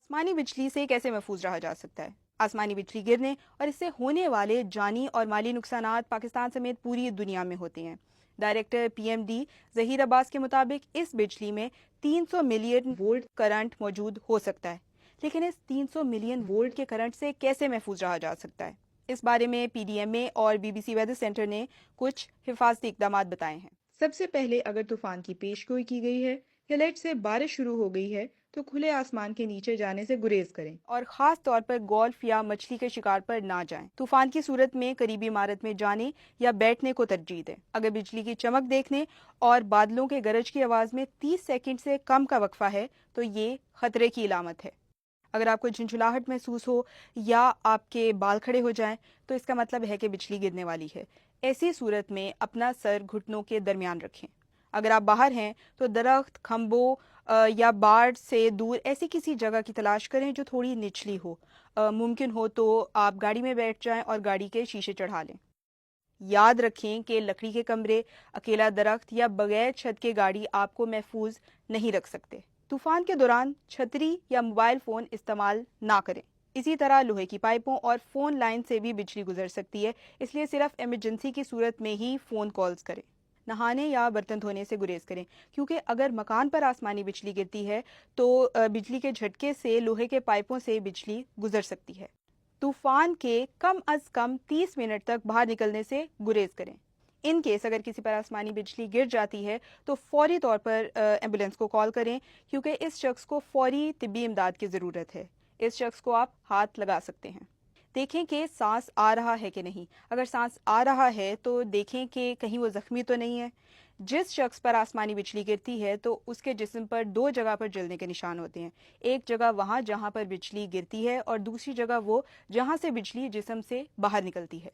आसमानी बिजली से कैसे महफूज रहा जा सकता है? आसमानी बिजली गिरने और इससे होने वाले जानी और माली नुकसानात पाकिस्तान समेत पूरी दुनिया में होते हैं। डायरेक्टर पीएमडी जहीर अब्बास के मुताबिक इस बिजली में 300 मिलियन वोल्ट करंट मौजूद हो सकता है, लेकिन इस 300 मिलियन वोल्ट के करंट से कैसे महफूज रहा जा सकता है, इस बारे में पीडीएमए और बीबीसी वेदर सेंटर ने कुछ हिफाजती इकदाम बताए हैं। सबसे पहले, अगर तूफान की पेशगोई की गई है या लेट से बारिश शुरू हो गई है तो खुले आसमान के नीचे जाने से गुरेज करें और खास तौर पर गोल्फ या मछली के शिकार पर ना जाएं। तूफान की सूरत में करीबी इमारत में जाने या बैठने को तरजीह दें। अगर बिजली की चमक देखने और बादलों के गरज की आवाज में 30 सेकंड से कम का वक्फा है तो ये खतरे की इलामत है। अगर आपको झुंझुलाहट महसूस हो या आपके बाल खड़े हो जाएं तो इसका मतलब है कि बिजली गिरने वाली है। ऐसी सूरत में अपना सर घुटनों के दरमियान रखें। अगर आप बाहर हैं तो दरख्त, खंभों या बाड़ से दूर ऐसी किसी जगह की तलाश करें जो थोड़ी निचली हो। मुमकिन हो तो आप गाड़ी में बैठ जाएं और गाड़ी के शीशे चढ़ा लें। याद रखें कि लकड़ी के कमरे, अकेला दरख्त या बगैर छत के गाड़ी आपको महफूज नहीं रख सकते। तूफान के दौरान छतरी या मोबाइल फ़ोन इस्तेमाल ना करें। इसी तरह लोहे की पाइपों और फ़ोन लाइन से भी बिजली गुजर सकती है, इसलिए सिर्फ इमरजेंसी की सूरत में ही फ़ोन कॉल्स करें। नहाने या बर्तन धोने से गुरेज करें, क्योंकि अगर मकान पर आसमानी बिजली गिरती है तो बिजली के झटके से लोहे के पाइपों से बिजली गुजर सकती है। तूफान के कम अज कम 30 मिनट तक बाहर निकलने से गुरेज करें। इन केस अगर किसी पर आसमानी बिजली गिर जाती है तो फौरी तौर पर एम्बुलेंस को कॉल करें, क्योंकि इस शख्स को फौरी तिब्बी इमदाद की ज़रूरत है। इस शख्स को आप हाथ लगा सकते हैं। देखें कि सांस आ रहा है कि नहीं। अगर सांस आ रहा है तो देखें कि कहीं वो जख्मी तो नहीं है। जिस शख्स पर आसमानी बिजली गिरती है तो उसके जिस्म पर 2 जगह पर जलने के निशान होते हैं। एक जगह वहां जहां पर बिजली गिरती है और दूसरी जगह वो जहां से बिजली जिस्म से बाहर निकलती है।